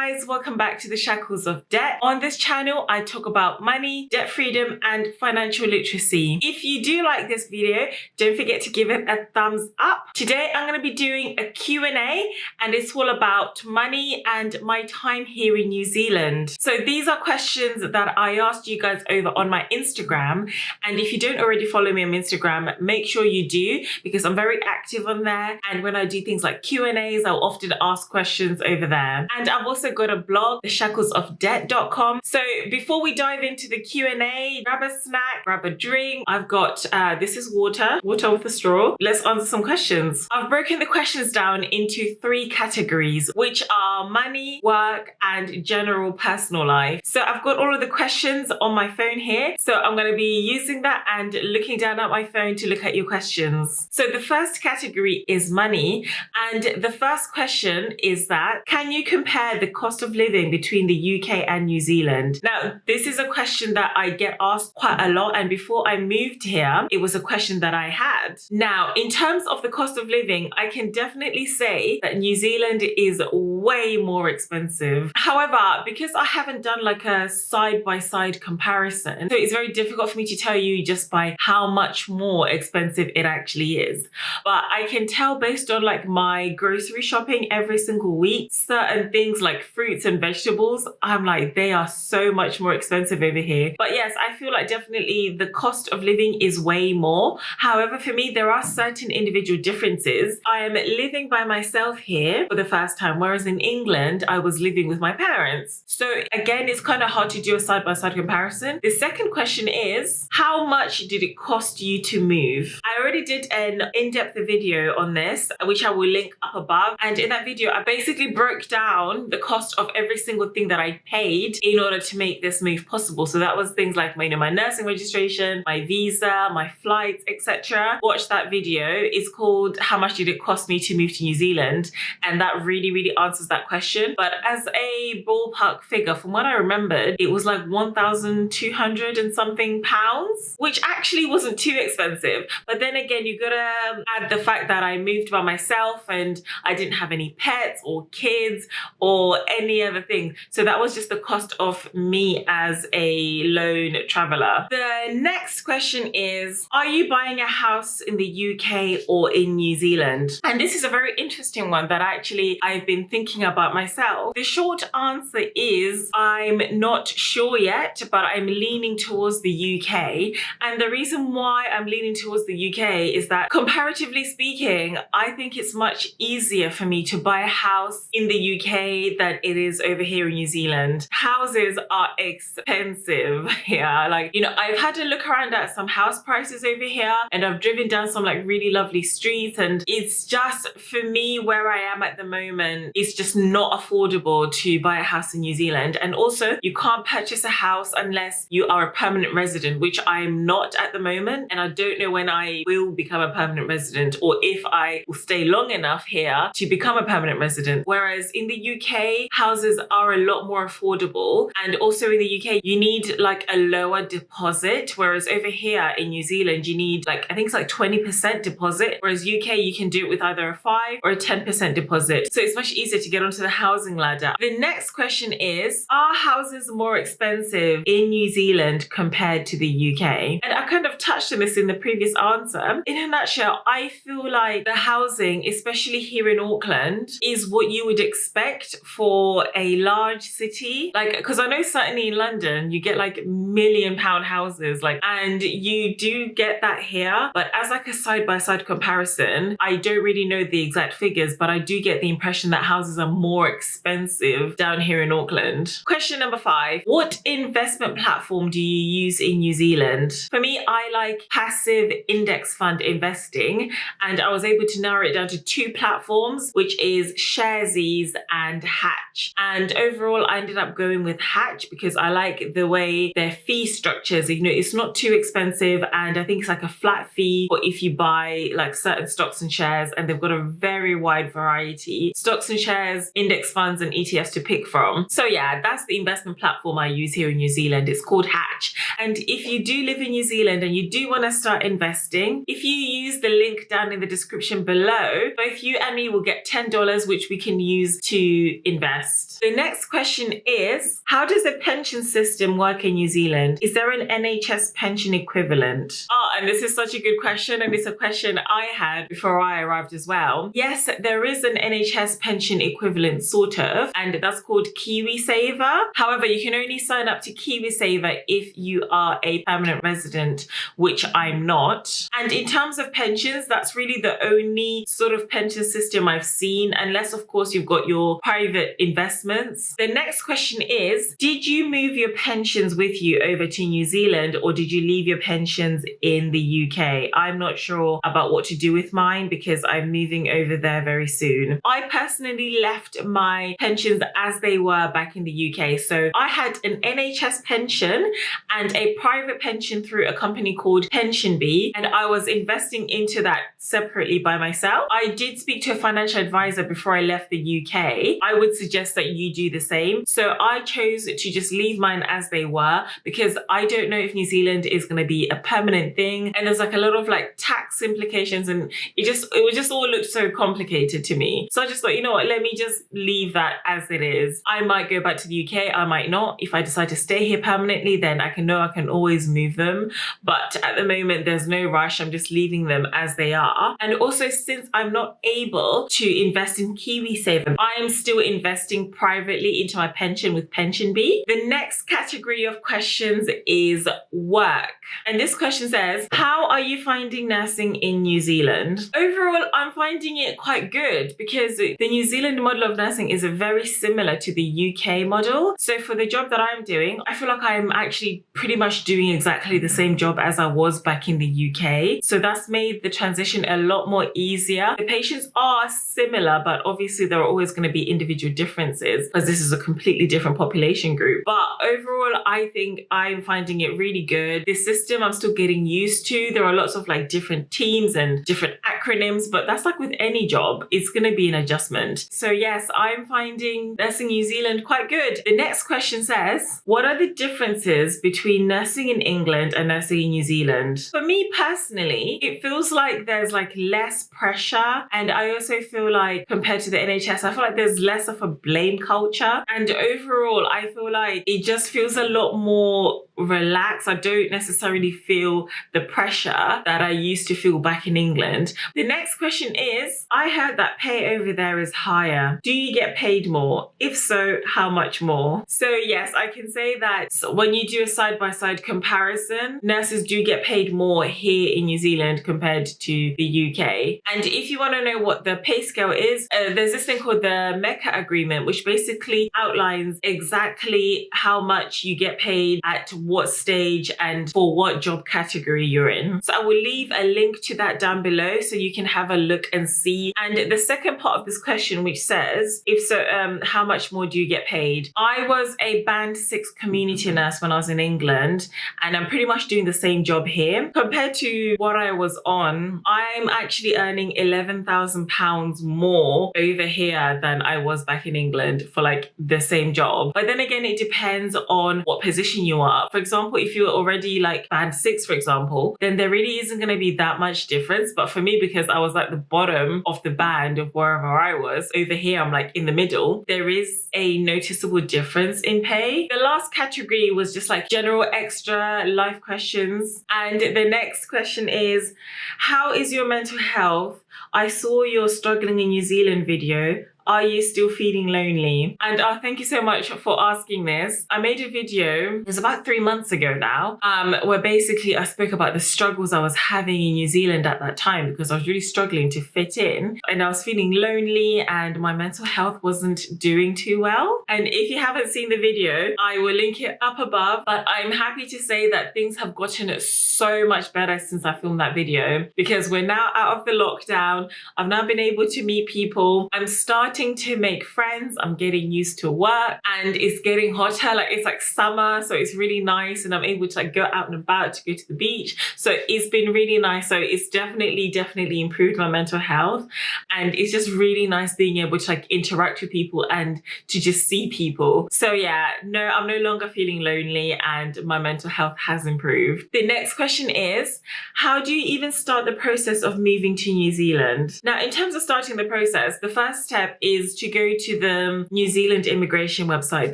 guys, welcome back to the Shackles of Debt. On this channel, I talk about money, debt freedom, and financial literacy. If you do like this video, don't forget to give it a thumbs up. Today, I'm going to be doing a Q&A, and it's all about money and my time here in New Zealand. So these are questions that I asked you guys over on my Instagram, and if you don't already follow me on Instagram, make sure you do, because I'm very active on there, and when I do things like Q&As, I'll often ask questions over there. And I've also got a blog, theshacklesofdebt.com. So before we dive into the Q&A, grab a snack, grab a drink. I've got, this is water with a straw. Let's answer some questions. I've broken the questions down into 3 categories, which are money, work, and general personal life. So I've got all of the questions on my phone here. So I'm going to be using that and looking down at my phone to look at your questions. So the first category is money. And the first question is that, can you compare the cost of living between the UK and New Zealand? Now, this is a question that I get asked quite a lot. And before I moved here, it was a question that I had. Now, in terms of the cost of living, I can definitely say that New Zealand is way more expensive. However, because I haven't done like a side-by-side comparison, so it's very difficult for me to tell you just by how much more expensive it actually is. But I can tell based on like my grocery shopping every single week, certain things like fruits and vegetables, I'm like, they are so much more expensive over here. But yes, I feel like definitely the cost of living is way more. However, for me, there are certain individual differences. I am living by myself here for the first time, whereas in England, I was living with my parents. So again, it's kind of hard to do a side-by-side comparison. The second question is, how much did it cost you to move? I already did an in-depth video on this, which I will link up above. And in that video, I basically broke down the cost of every single thing that I paid in order to make this move possible. So that was things like my nursing registration, my visa, my flights, etc. Watch that video. It's called How Much Did It Cost Me to Move to New Zealand? And that really answers that question. But as a ballpark figure, from what I remembered, it was like 1,200 and something pounds, which actually wasn't too expensive. But then again, you gotta add the fact that I moved by myself and I didn't have any pets or kids or any other thing. So that was just the cost of me as a lone traveler. The next question is, are you buying a house in the UK or in New Zealand? And this is a very interesting one that actually I've been thinking about myself. The short answer is I'm not sure yet, but I'm leaning towards the UK. And the reason why I'm leaning towards the UK is that, comparatively speaking, I think it's much easier for me to buy a house in the UK than it is over here in New Zealand. Houses are expensive here. Like, you know, I've had to look around at some house prices over here, and I've driven down some like really lovely streets, and it's just, for me, where I am at the moment, it's just not affordable to buy a house in New Zealand. And also, you can't purchase a house unless you are a permanent resident, which I'm not at the moment, and I don't know when I will become a permanent resident or if I will stay long enough here to become a permanent resident. Whereas in the UK, houses are a lot more affordable, and also in the UK, you need like a lower deposit, whereas over here in New Zealand, you need like, I think it's like 20% deposit, whereas UK, you can do it with either a 5 or a 10% deposit. So it's much easier to get onto the housing ladder. The next question is, are houses more expensive in New Zealand compared to the UK? And I kind of touched on this in the previous answer. In a nutshell, I feel like the housing, especially here in Auckland, is what you would expect for a large city. Like, because I know certainly in London, you get like £1 million houses, like, and you do get that here. But as like a side-by-side comparison, I don't really know the exact figures, but I do get the impression that houses are more expensive down here in Auckland. Question number 5, what investment platform do you use in New Zealand? For me, I like passive index fund investing, and I was able to narrow it down to 2 platforms, which is Sharesies and Hatch. And overall, I ended up going with Hatch because I like the way their fee structures, you know, it's not too expensive, and I think it's like a flat fee for if you buy like certain stocks and shares, and they've got a very wide variety, stocks and shares, index funds and ETFs to pick from. So yeah, that's the investment platform I use here in New Zealand. It's called Hatch. And if you do live in New Zealand and you do want to start investing, if you use the link down in the description below, both you and me will get $10, which we can use to invest. invest. The next question is, how does the pension system work in New Zealand? Is there an NHS pension equivalent? Oh, and this is such a good question, and it's a question I had before I arrived as well. Yes, there is an NHS pension equivalent, sort of, and that's called KiwiSaver. However, you can only sign up to KiwiSaver if you are a permanent resident, which I'm not. And in terms of pensions, that's really the only sort of pension system I've seen, unless of course you've got your private investments. The next question is, did you move your pensions with you over to New Zealand, or did you leave your pensions in the UK? I'm not sure about what to do with mine because I'm moving over there very soon. I personally left my pensions as they were back in the UK. So I had an NHS pension and a private pension through a company called PensionBee, and I was investing into that separately by myself. I did speak to a financial advisor before I left the UK. I would suggest that you do the same. So I chose to just leave mine as they were because I don't know if New Zealand is going to be a permanent thing, and there's like a lot of like tax implications, and it would just all look so complicated to me. So I just thought, you know what, let me just leave that as it is. I might go back to the UK, I might not. If I decide to stay here permanently, then I can always move them. But at the moment, there's no rush. I'm just leaving them as they are. And also, since I'm not able to invest in KiwiSaver, I am still investing privately into my pension with PensionBee. The next category of questions is work. And this question says, how are you finding nursing in New Zealand? Overall, I'm finding it quite good because the New Zealand model of nursing is very similar to the UK model. So for the job that I'm doing, I feel like I'm actually pretty much doing exactly the same job as I was back in the UK. So that's made the transition a lot more easier. The patients are similar, but obviously there are always going to be individual differences because this is a completely different population group. But overall, I think I'm finding it really good. This system I'm still getting used to. There are lots of like different teams and different acronyms, but that's like with any job, it's going to be an adjustment. So yes, I'm finding nursing New Zealand quite good. The next question says, what are the differences between nursing in England and nursing in New Zealand? For me personally, it feels like there's like less pressure, and I also feel like compared to the NHS, I feel like there's less of a blame culture, and overall I feel like it just feels a lot more relaxed. I don't necessarily feel the pressure that I used to feel back in England. The next question is, I heard that pay over there is higher. Do you get paid more? If so, how much more? So yes, I can say that when you do a side-by-side comparison, nurses do get paid more here in New Zealand compared to the UK. And if you want to know what the pay scale is, there's this thing called the MECA agreement, which basically outlines exactly how much you get paid at what stage and for what job category you're in. So I will leave a link to that down below so you can have a look and see. And the second part of this question, which says, if so, how much more do you get paid? I was a band 6 community nurse when I was in England, and I'm pretty much doing the same job here. Compared to what I was on, I'm actually earning £11,000 more over here than I was back in England for like the same job. But then again, it depends on what position you are. For example, if you're already like band 6, for example, then there really isn't going to be that much difference. But for me, because I was like the bottom of the band of wherever I was, over here I'm like in the middle, there is a noticeable difference in pay. The last category was just like general extra life questions. And the next question is, how is your mental health? I saw your struggling in New Zealand video. Are you still feeling lonely? And thank you so much for asking this. I made a video, it was about 3 months ago now, where basically I spoke about the struggles I was having in New Zealand at that time because I was really struggling to fit in, and I was feeling lonely and my mental health wasn't doing too well. And if you haven't seen the video, I will link it up above, but I'm happy to say that things have gotten so much better since I filmed that video because we're now out of the lockdown. I've now been able to meet people. I'm starting to make friends. I'm getting used to work, and it's getting hotter. Like it's like summer, so it's really nice, and I'm able to like go out and about to go to the beach. So it's been really nice. So it's definitely improved my mental health, and it's just really nice being able to like interact with people and to just see people. So yeah, no, I'm no longer feeling lonely, and my mental health has improved. The next question is, how do you even start the process of moving to New Zealand? Now, in terms of starting the process, the first step is to go to the New Zealand immigration website.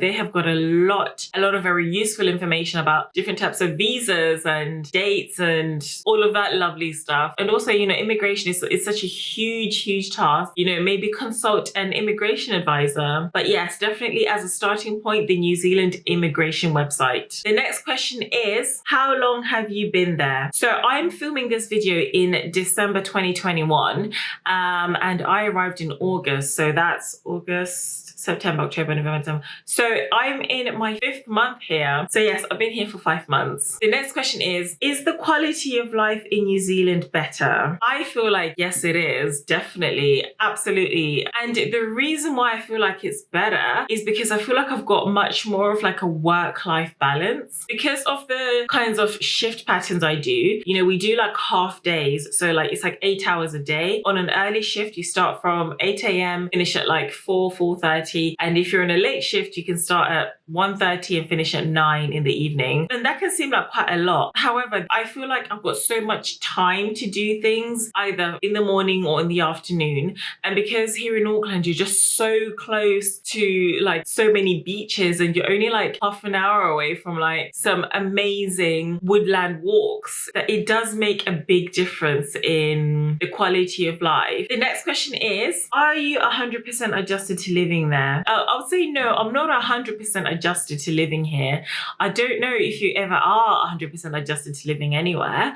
They have got a lot of very useful information about different types of visas and dates and all of that lovely stuff. And also, immigration is such a huge task. Maybe consult an immigration advisor. But yes, definitely as a starting point, the New Zealand immigration website. The next question is, how long have you been there? So I'm filming this video in December 2021, and I arrived in August. So that's August, September, October, November, December. So I'm in my 5th month here. So yes, I've been here for 5 months. The next question is the quality of life in New Zealand better? I feel like yes, it is. Definitely. Absolutely. And the reason why I feel like it's better is because I feel like I've got much more of like a work-life balance because of the kinds of shift patterns I do. We do like half days. So like it's like 8 hours a day. On an early shift, you start from 8 a.m., finish at like 4:30. And if you're in a late shift, you can start at 1:30 and finish at 9 in the evening. And that can seem like quite a lot. However, I feel like I've got so much time to do things either in the morning or in the afternoon. And because here in Auckland, you're just so close to like so many beaches and you're only like half an hour away from like some amazing woodland walks, that it does make a big difference in the quality of life. The next question is, are you 100% adjusted to living there? I would say no, I'm not 100% adjusted to living here. I don't know if you ever are 100% adjusted to living anywhere,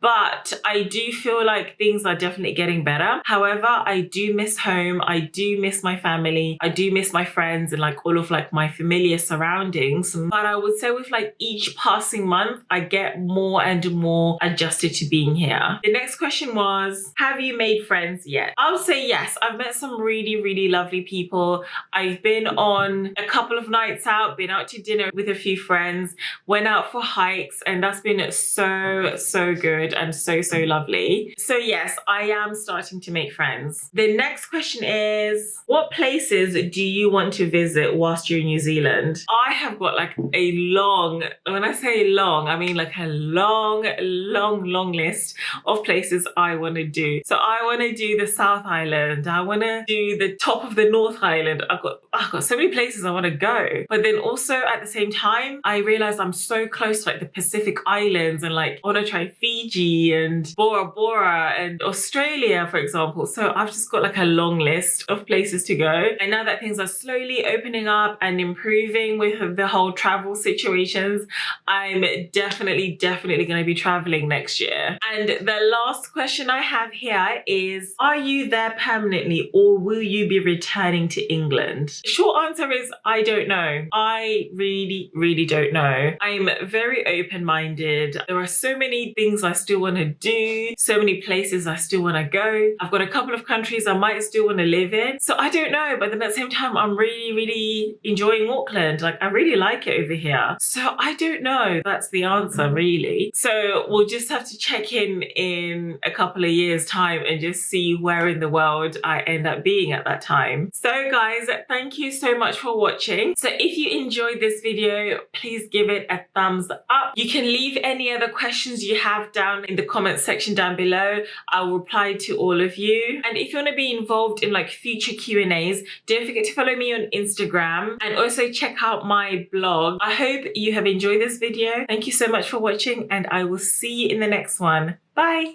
but I do feel like things are definitely getting better. However, I do miss home. I do miss my family. I do miss my friends and like all of like my familiar surroundings. But I would say with like each passing month, I get more and more adjusted to being here. The next question was, have you made friends yet? I would say yes. I've met some really lovely people. I've been on a couple of nights out, been out to dinner with a few friends, went out for hikes, and that's been so good and so lovely. So yes, I am starting to make friends. The next question is, what places do you want to visit whilst you're in New Zealand? I have got like a long, when I say long, I mean like a long list of places I want to do. So I want to do the South Island. I want to do the top of the North Island. I've got so many places I want to go. But then also at the same time, I realized I'm so close to like the Pacific Islands and like I want to try Fiji and Bora Bora and Australia, for example. So I've just got like a long list of places to go. And now that things are slowly opening up and improving with the whole travel situations, I'm definitely going to be traveling next year. And the last question I have here is, are you there permanently or will you be returning to England? Short answer is, I don't know. I really don't know. I'm very open-minded. There are so many things I still want to do, so many places I still want to go. I've got a couple of countries I might still want to live in. So I don't know, but then at the same time, I'm really enjoying Auckland. Like I really like it over here. So I don't know. That's the answer really. So we'll just have to check in a couple of years time and just see where in the world I end up being at that time. So guys, thank you so much for watching. So if you enjoyed this video, please give it a thumbs up. You can leave any other questions you have down in the comment section down below. I will reply to all of you. And if you want to be involved in like future Q&As, don't forget to follow me on Instagram and also check out my blog. I hope you have enjoyed this video. Thank you so much for watching and I will see you in the next one. Bye.